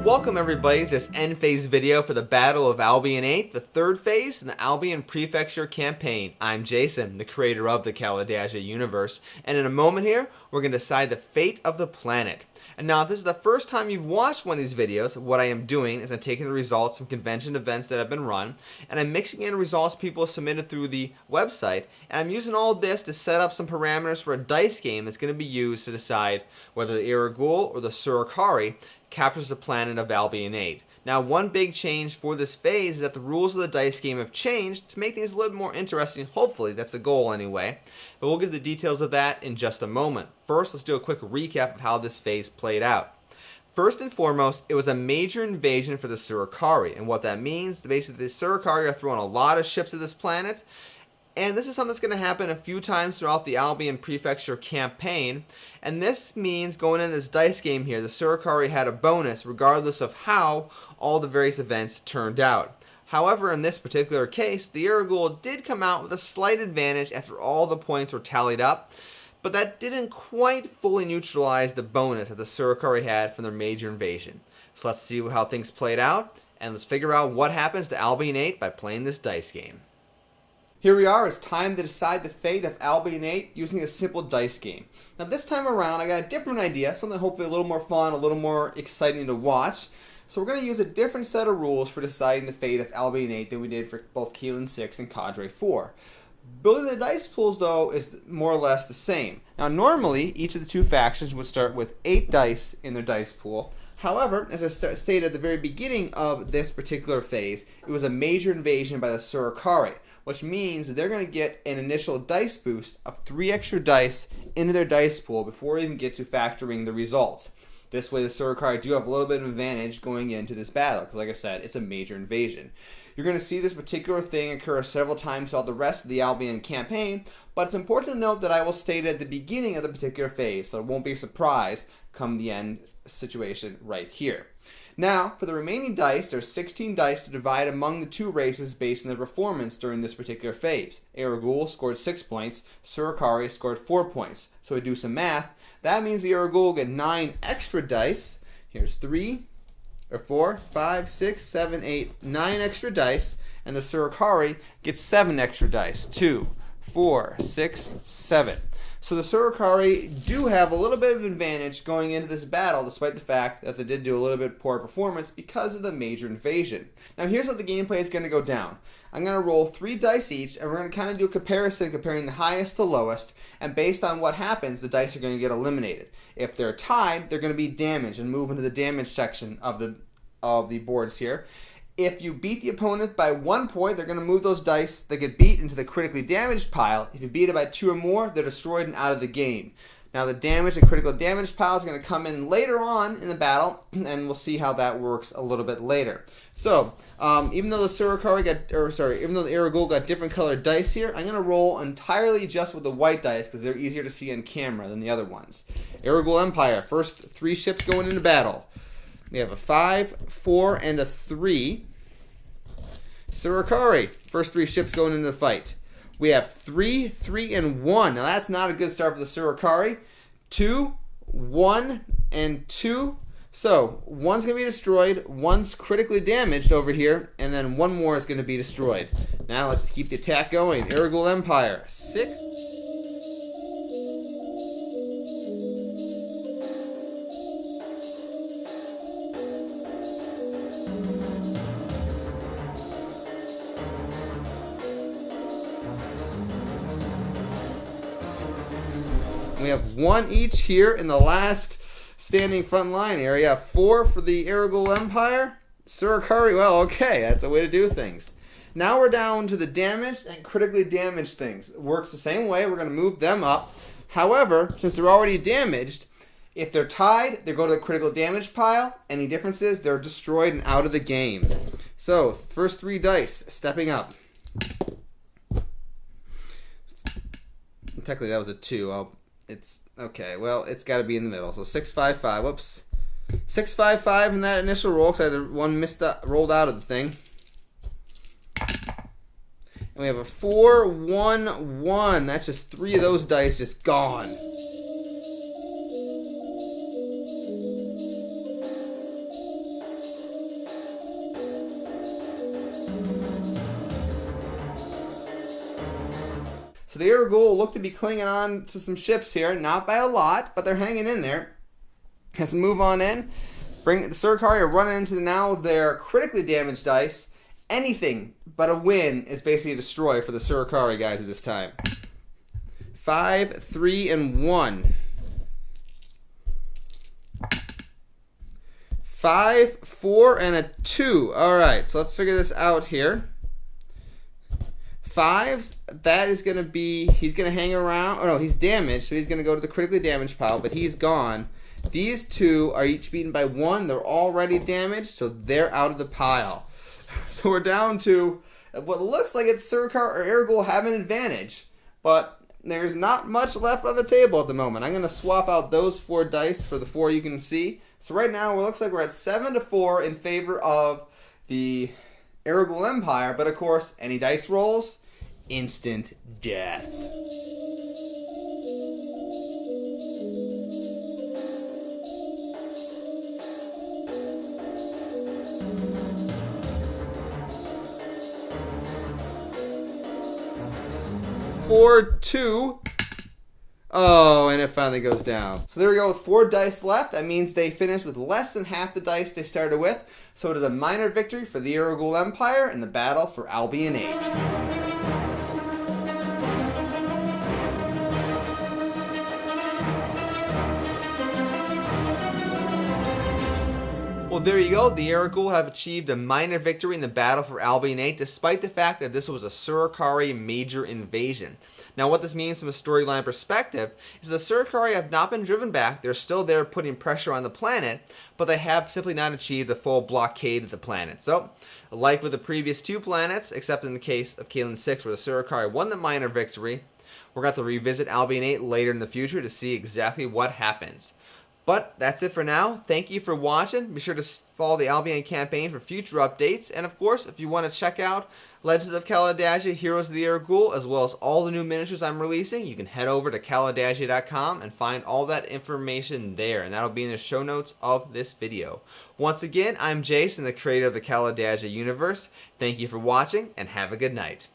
Welcome everybody to this end phase video for the Battle of Albion 8, the third phase in the Albion Prefecture campaign. I'm Jason, the creator of the Kalidasia universe, and in a moment here, we're going to decide the fate of the planet. And now, if this is the first time you've watched one of these videos, what I am doing is I'm taking the results from convention events that have been run, and I'm mixing in results people have submitted through the website, and I'm using all of this to set up some parameters for a dice game that's going to be used to decide whether the Heragul or the Heragul captures the planet of Albion 8. Now, one big change for this phase is that the rules of the dice game have changed to make things a little bit more interesting. Hopefully, that's the goal anyway. But we'll get the details of that in just a moment. First, let's do a quick recap of how this phase played out. First and foremost, it was a major invasion for the Heragul, and what that means, basically the Heragul are throwing a lot of ships at this planet. And this is something that's going to happen a few times throughout the Albion Prefecture campaign. And this means going into this dice game here, the Heragul had a bonus regardless of how all the various events turned out. However, in this particular case, the Heragul did come out with a slight advantage after all the points were tallied up. But that didn't quite fully neutralize the bonus that the Heragul had from their major invasion. So let's see how things played out. And let's figure out what happens to Albion 8 by playing this dice game. Here we are, it's time to decide the fate of Albion 8 using a simple dice game. Now this time around I got a different idea, something hopefully a little more fun, a little more exciting to watch. So we're going to use a different set of rules for deciding the fate of Albion 8 than we did for both Keelan 6 and Cadre 4. Building the dice pools though is more or less the same. Now normally each of the two factions would start with 8 dice in their dice pool. However, as I stated at the very beginning of this particular phase, it was a major invasion by the Heragul, which means they're going to get an initial dice boost of 3 extra dice into their dice pool before we even get to factoring the results. This way the Heragul do have a little bit of advantage going into this battle, because like I said, it's a major invasion. You're going to see this particular thing occur several times throughout the rest of the Albion campaign, but it's important to note that I will state it at the beginning of the particular phase, so it won't be a surprise come the end situation right here. Now, for the remaining dice, there's 16 dice to divide among the two races based on their performance during this particular phase. Heragul scored 6 points, Heragul scored 4 points. So we do some math. That means the Heragul get 9 extra dice. Here's 3, or 4, 5, 6, 7, 8, 9 extra dice. And the Heragul gets 7 extra dice. 2, 4, 6, 7. So the Heragul do have a little bit of advantage going into this battle, despite the fact that they did do a little bit poor performance because of the major invasion. Now here's how the gameplay is going to go down. I'm going to roll 3 dice each, and we're going to kind of do a comparison comparing the highest to lowest, and based on what happens, the dice are going to get eliminated. If they're tied, they're going to be damaged and move into the damage section of the boards here. If you beat the opponent by 1 point, they're going to move those dice that get beat into the critically damaged pile. If you beat it by 2 or more, they're destroyed and out of the game. Now the damage and critical damage pile is going to come in later on in the battle, and we'll see how that works a little bit later. So, even though the Heragul got different colored dice here, I'm going to roll entirely just with the white dice because they're easier to see on camera than the other ones. Heragul Empire, first 3 ships going into battle. We have a 5, 4, and a 3. Heragul, first 3 ships going into the fight. We have 3, 3, and 1. Now that's not a good start for the Heragul. 2, 1, and 2. So 1's going to be destroyed, 1's critically damaged over here, and then 1 more is going to be destroyed. Now let's keep the attack going. Heragul Empire, 6. We have 1 each here in the last standing front line area. 4 for the Heragul Empire. Heragul, well, okay, that's a way to do things. Now we're down to the damaged and critically damaged things. It works the same way. We're going to move them up. However, since they're already damaged, if they're tied, they go to the critical damage pile. Any differences, they're destroyed and out of the game. So, first 3 dice, stepping up. Technically, that was a 2. It's okay. Well, it's got to be in the middle. So 6, 5, 5. Whoops. 6, 5, 5 in that initial roll because I had one rolled out of the thing. And we have a 4, 1, 1. That's just 3 of those dice just gone. So the Heragul look to be clinging on to some ships here, not by a lot, but they're hanging in there. Let's move on in. Bring the Surikari are running into now their critically damaged dice. Anything but a win is basically a destroy for the Surikari guys at this time. 5, 3, and 1. 5, 4, and a 2. Alright, so let's figure this out here. 5s, that is going to be, he's going to hang around. Oh no, he's damaged, so he's going to go to the critically damaged pile, but he's gone. These 2 are each beaten by 1. They're already damaged, so they're out of the pile. So we're down to what looks like it's Surikari or Heragul have an advantage, but there's not much left on the table at the moment. I'm going to swap out those 4 dice for the 4 you can see. So right now it looks like we're at 7-4 in favor of the Heragul Empire, but of course, any dice rolls, instant death. Four, 2. Oh, and it finally goes down. So there we go with 4 dice left. That means they finished with less than half the dice they started with. So it is a minor victory for the Heragul Empire in the battle for Albion 8. Well, there you go. The Heragul have achieved a minor victory in the battle for Albion 8, despite the fact that this was a Surikari major invasion. Now, what this means from a storyline perspective is the Surikari have not been driven back. They're still there putting pressure on the planet, but they have simply not achieved the full blockade of the planet. So, like with the previous 2 planets, except in the case of Kalen 6, where the Surikari won the minor victory, we're going to have to revisit Albion 8 later in the future to see exactly what happens. But that's it for now. Thank you for watching. Be sure to follow the Albion Campaign for future updates. And of course, if you want to check out Legends of Kalidasia, Heroes of the Heragul, as well as all the new miniatures I'm releasing, you can head over to Kalidasia.com and find all that information there. And that'll be in the show notes of this video. Once again, I'm Jason, the creator of the Kalidasia universe. Thank you for watching, and have a good night.